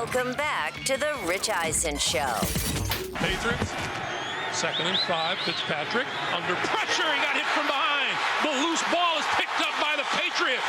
Welcome back to the Rich Eisen Show. Patriots, 2nd and 5. Fitzpatrick under pressure. He got hit from behind. The loose ball is picked up by the Patriots.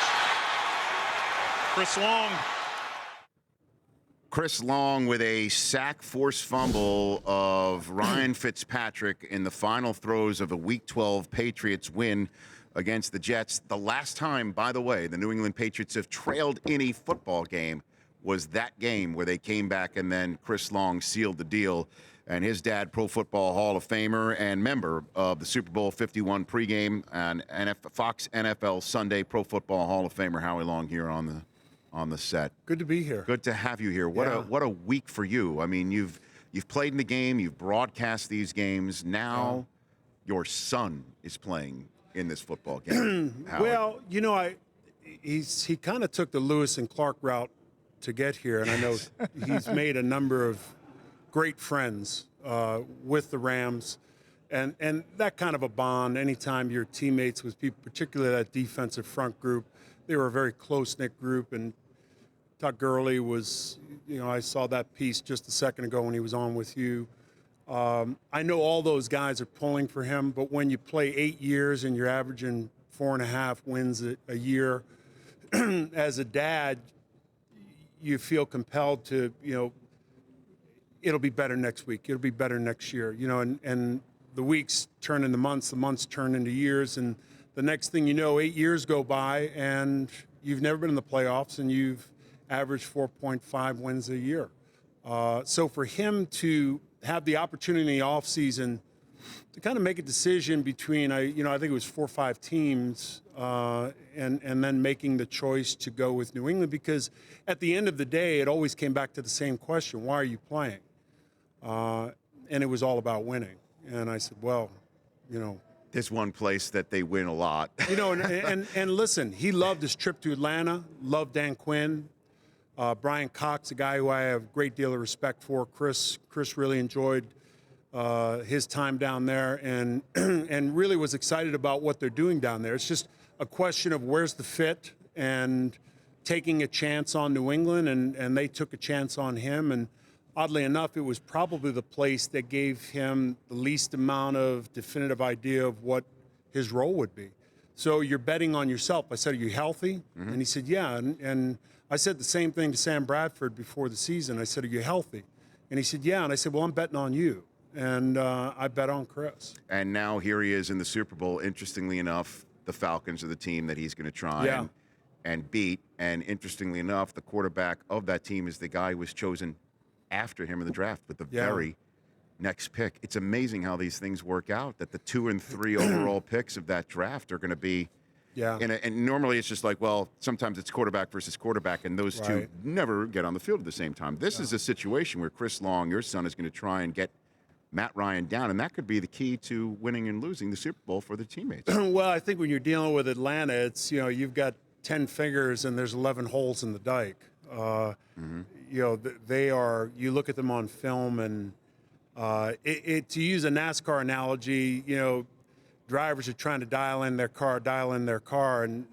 Chris Long with a sack force fumble of Ryan Fitzpatrick in the final throes of a Week 12 Patriots win against the Jets. The last time, by the way, the New England Patriots have trailed in a football game was that game where they came back and then Chris Long sealed the deal. And his dad, Pro Football Hall of Famer and member of the Super Bowl 51 pregame and Fox NFL Sunday Pro Football Hall of Famer Howie Long here on the set. Good to be here. Good to have you here. What a week for you. I mean, you've played in the game, you've broadcast these games. Now your son is playing in this football game. Well, you know, he kind of took the Lewis and Clark route to get here, and I know he's made a number of great friends with the Rams, and that kind of a bond. Anytime you're teammates with people, particularly that defensive front group, they were a very close-knit group. And Todd Gurley was, you know, I saw that piece just a second ago when he was on with you. I know all those guys are pulling for him, but when you play 8 years and you're averaging 4.5 wins a year, as a dad, you feel compelled to, you know, it'll be better next week. It'll be better next year, you know, and the weeks turn into months, the months turn into years, and the next thing you know, 8 years go by and you've never been in the playoffs and you've averaged 4.5 wins a year. So for him to have the opportunity in the offseason to kind of make a decision between, I think it was 4 or 5 teams, and then making the choice to go with New England, because at the end of the day, it always came back to the same question: why are you playing? And it was all about winning. And I said, well, you know, there's one place that they win a lot. You know, and listen, he loved his trip to Atlanta, loved Dan Quinn. Brian Cox, a guy who I have a great deal of respect for. Chris really enjoyed his time down there and really was excited about what they're doing down there. It's just a question of where's the fit and taking a chance on New England, and they took a chance on him. And oddly enough, it was probably the place that gave him the least amount of definitive idea of what his role would be. So you're betting on yourself. I said, are you healthy? Mm-hmm. And he said, yeah. And I said the same thing to Sam Bradford before the season. I said, are you healthy? And he said, yeah. And I said, well, I'm betting on you. And I bet on Chris. And now here he is in the Super Bowl. Interestingly enough, the Falcons are the team that he's going to try and beat. And interestingly enough, the quarterback of that team is the guy who was chosen after him in the draft with the very next pick. It's amazing how these things work out, that the 2 and 3 overall picks of that draft are going to be and normally it's just like, well, sometimes it's quarterback versus quarterback, and those two never get on the field at the same time. This is a situation where Chris Long, your son, is going to try and get Matt Ryan down, and that could be the key to winning and losing the Super Bowl for the teammates. Well, I think when you're dealing with Atlanta, it's, you know, you've got 10 fingers and there's 11 holes in the dike. You know, they are, you look at them on film, and to use a NASCAR analogy, you know, drivers are trying to dial in their car, and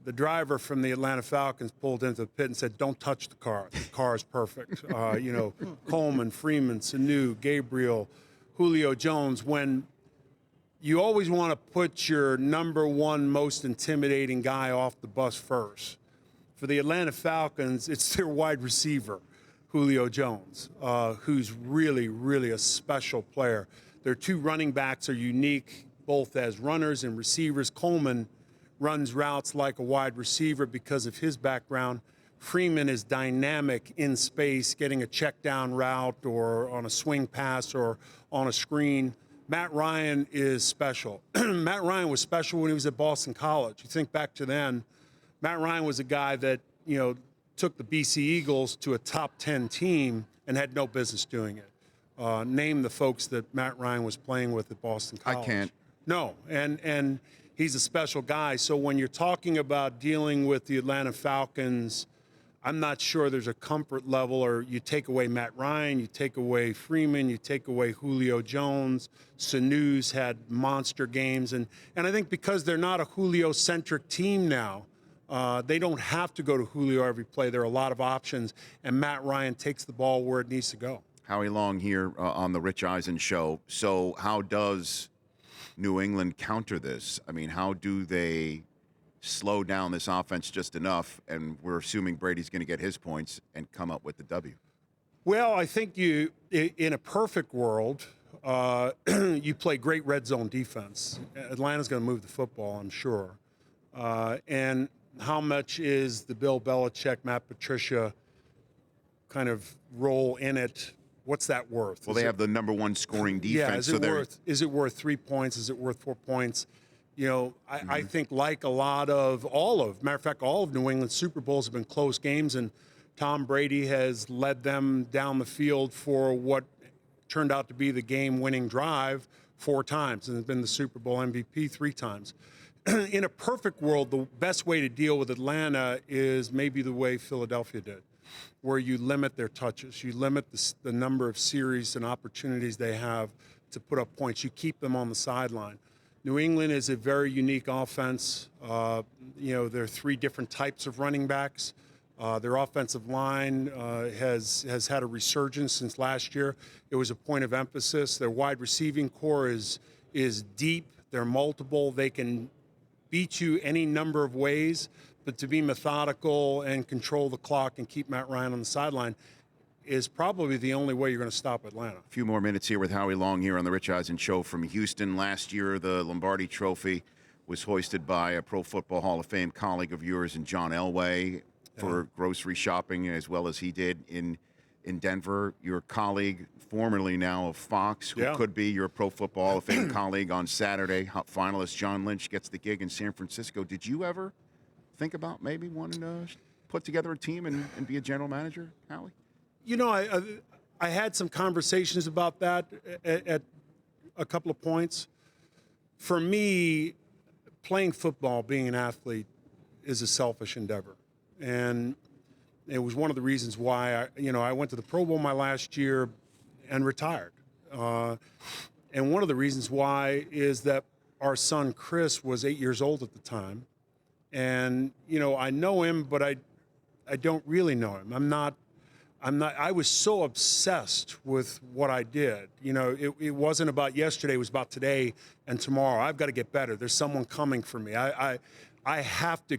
the driver from the Atlanta Falcons pulled into the pit and said, don't touch the car. The car is perfect. You know, Coleman, Freeman, Sanu, Gabriel, Julio Jones. When you always want to put your number one most intimidating guy off the bus first. For the Atlanta Falcons, it's their wide receiver, Julio Jones, who's really, really a special player. Their 2 running backs are unique, both as runners and receivers. Coleman runs routes like a wide receiver because of his background. Freeman is dynamic in space, getting a check down route or on a swing pass or on a screen. Matt Ryan is special. Matt Ryan was special when he was at Boston College. You think back to then, Matt Ryan was a guy that, you know, took the BC Eagles to a top 10 team and had no business doing it. Name the folks that Matt Ryan was playing with at Boston College. I can't. No, and he's a special guy. So when you're talking about dealing with the Atlanta Falcons, I'm not sure there's a comfort level, or you take away Matt Ryan, you take away Freeman, you take away Julio Jones. Sanu's had monster games. And I think because they're not a Julio-centric team now, They don't have to go to Julio every play. There are a lot of options, and Matt Ryan takes the ball where it needs to go. Howie Long here on the Rich Eisen Show. So how does New England counter this? I mean, how do they slow down this offense just enough, and we're assuming Brady's going to get his points and come up with the W? Well, I think in a perfect world, you play great red zone defense. Atlanta's going to move the football, I'm sure. And how much is the Bill Belichick, Matt Patricia kind of role in it? What's that worth? Well, they have the number one scoring defense. Yeah, is it worth 3 points? Is it worth 4 points? You know, I think like matter of fact, all of New England's Super Bowls have been close games, and Tom Brady has led them down the field for what turned out to be the game-winning drive 4 times, and has been the Super Bowl MVP 3 times. In a perfect world, the best way to deal with Atlanta is maybe the way Philadelphia did, where you limit their touches. You limit the number of series and opportunities they have to put up points. You keep them on the sideline. New England is a very unique offense. There are 3 different types of running backs. Their offensive line has had a resurgence since last year. It was a point of emphasis. Their wide receiving core is deep. They're multiple. They can beat you any number of ways, but to be methodical and control the clock and keep Matt Ryan on the sideline is probably the only way you're going to stop Atlanta. A few more minutes here with Howie Long here on the Rich Eisen Show from Houston. Last year, the Lombardi Trophy was hoisted by a Pro Football Hall of Fame colleague of yours and John Elway for grocery shopping, as well as he did in Denver. Your colleague, formerly now of Fox, who could be your Pro Football Hall of Fame colleague on Saturday, finalist John Lynch gets the gig in San Francisco. Did you ever think about maybe wanting to put together a team and be a general manager, Howie? You know, I had some conversations about that at a couple of points. For me, playing football, being an athlete, is a selfish endeavor. And it was one of the reasons why I went to the Pro Bowl my last year and retired. And one of the reasons why is that our son Chris was 8 years old at the time. And, I know him, but I don't really know him. I was so obsessed with what I did. It wasn't about yesterday, it was about today and tomorrow. I've got to get better. There's someone coming for me. I have to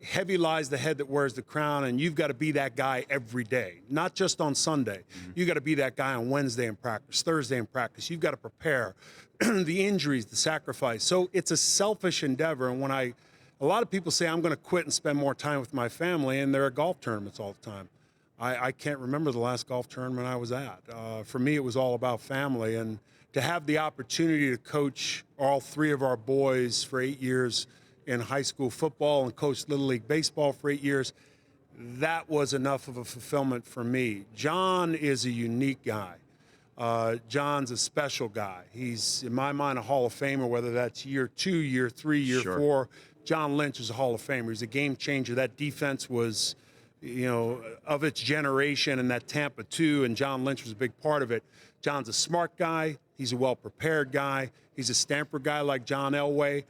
heavy lies the head that wears the crown, and you've got to be that guy every day, not just on Sunday. You got to be that guy on Wednesday in practice, Thursday in practice. You've got to prepare the injuries, the sacrifice. So it's a selfish endeavor. And when a lot of people say I'm going to quit and spend more time with my family, and they're at golf tournaments all the time. I can't remember the last golf tournament I was at. For me, it was all about family. And to have the opportunity to coach all 3 of our boys for 8 years in high school football and coach Little League baseball for 8 years, that was enough of a fulfillment for me. John is a unique guy. John's a special guy. He's, in my mind, a Hall of Famer, whether that's year 2, year 3, year 4. John Lynch is a Hall of Famer. He's a game changer. That defense was, of its generation, and that Tampa 2, and John Lynch was a big part of it. John's a smart guy. He's a well-prepared guy. He's a stamper guy like John Elway.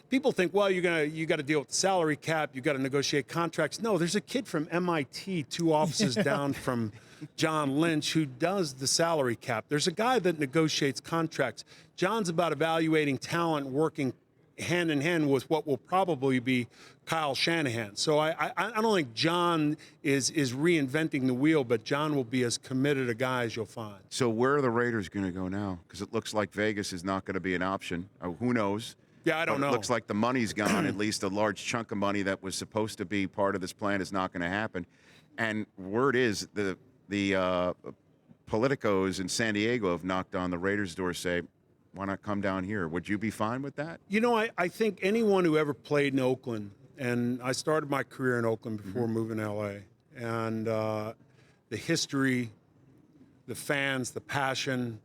People think, well, you got to deal with the salary cap. You got to negotiate contracts. No, there's a kid from MIT, 2 offices down from John Lynch, who does the salary cap. There's a guy that negotiates contracts. John's about evaluating talent, working hand in hand with what will probably be Kyle Shanahan. So I don't think John is reinventing the wheel, but John will be as committed a guy as you'll find. So where are the Raiders going to go now? Because it looks like Vegas is not going to be an option. Who knows? Yeah, I don't know. It looks like the money's gone. At least a large chunk of money that was supposed to be part of this plan is not going to happen. And word is the politicos in San Diego have knocked on the Raiders' door, say, why not come down here? Would you be fine with that? I think anyone who ever played in Oakland, and I started my career in Oakland before moving to L.A., and the history, the fans, the passion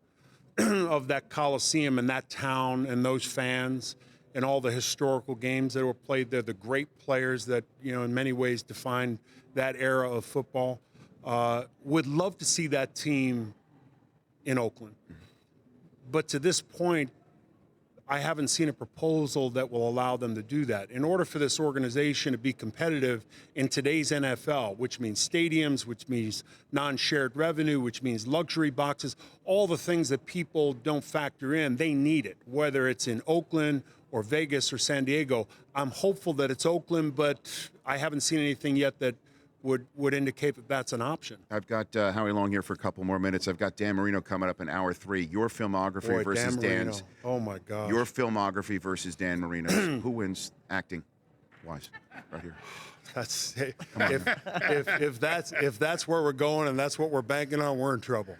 of that Coliseum and that town and those fans and all the historical games that were played there, the great players that, in many ways defined that era of football, would love to see that team in Oakland. But to this point, I haven't seen a proposal that will allow them to do that. In order for this organization to be competitive in today's NFL, which means stadiums, which means non-shared revenue, which means luxury boxes, all the things that people don't factor in, they need it, whether it's in Oakland or Vegas or San Diego. I'm hopeful that it's Oakland, but I haven't seen anything yet that would indicate that that's an option. I've got Howie Long here for a couple more minutes. I've got Dan Marino coming up in hour 3. Your filmography versus Dan's. Oh, my God. Your filmography versus Dan Marino's. Who wins acting wise? Right here. That's if that's where we're going and that's what we're banking on, we're in trouble.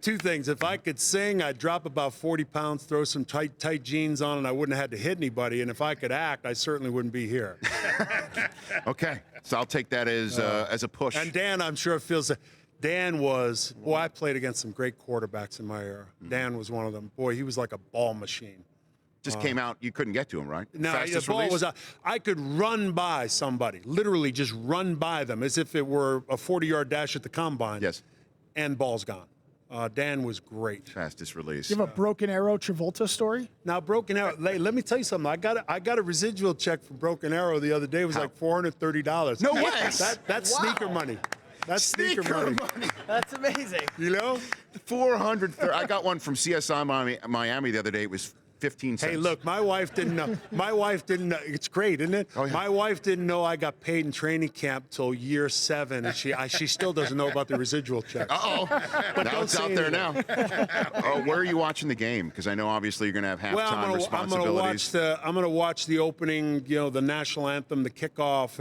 Two things. If I could sing, I'd drop about 40 pounds, throw some tight jeans on, and I wouldn't have had to hit anybody. And if I could act, I certainly wouldn't be here. Okay, so I'll take that as a push. And Dan, I'm sure feels that. Dan was, I played against some great quarterbacks in my era. Dan was one of them. Boy, he was like a ball machine. Just came out, you couldn't get to him, right? No, Fastest the ball release? was out. I could run by somebody, literally just run by them as if it were a 40-yard dash at the combine. Yes. And ball's gone. Dan was great. Fastest release. You have a Broken Arrow Travolta story? Now, Broken Arrow, let me tell you something. I got a residual check from Broken Arrow the other day. It was like $430. No way. That's sneaker money. That's sneaker money. That's amazing. You know? 430. I got one from CSI Miami the other day. It was 15 cents. Hey, look, my wife didn't know. My wife didn't know. It's great, isn't it? Oh, yeah. My wife didn't know I got paid in training camp till year 7, and she still doesn't know about the residual check. Uh-oh. Now it's out there now. Where are you watching the game? Because I know obviously you're going to have halftime responsibilities. I'm going to watch the opening, the national anthem, the kickoff,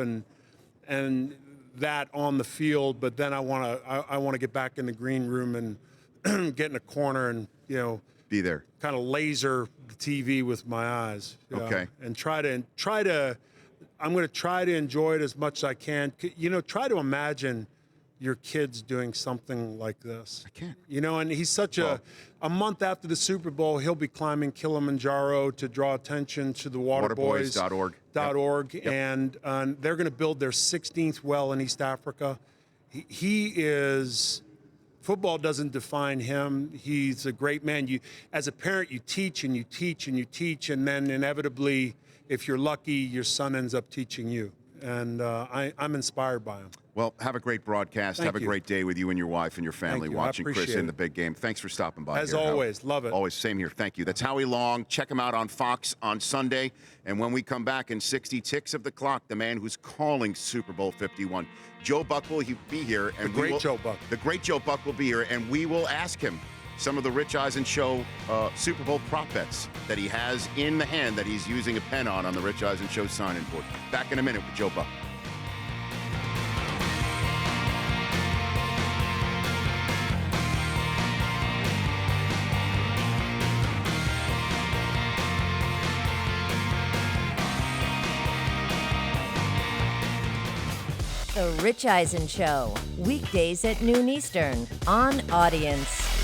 and that on the field. But then I want to get back in the green room and get in a corner and be there. Kind of laser the TV with my eyes. Okay. And try to. I'm going to try to enjoy it as much as I can. Try to imagine your kids doing something like this. I can't. And he's such a month after the Super Bowl, he'll be climbing Kilimanjaro to draw attention to the waterboys.org. Yep. And they're going to build their 16th well in East Africa. He is. Football doesn't define him. He's a great man. As a parent, you teach and you teach and you teach, and then inevitably, if you're lucky, your son ends up teaching you. And I'm inspired by him. Well, have a great broadcast. Thank have a you. great day with you and your wife and your family watching Chris appreciate in it. the big game. Thanks for stopping by. As here, always, Howie. love it. Always, same here. Thank you. That's Howie Long. Check him out on Fox on Sunday. And when we come back in 60 ticks of the clock, the man who's calling Super Bowl 51, Joe Buck will be here. And The great Joe Buck. The great Joe Buck will be here, and we will ask him some of the Rich Eisen Show Super Bowl prop bets that he has in the hand that he's using a pen on the Rich Eisen Show sign-in board. Back in a minute with Joe Buck. The Rich Eisen Show, weekdays at noon Eastern on Audience.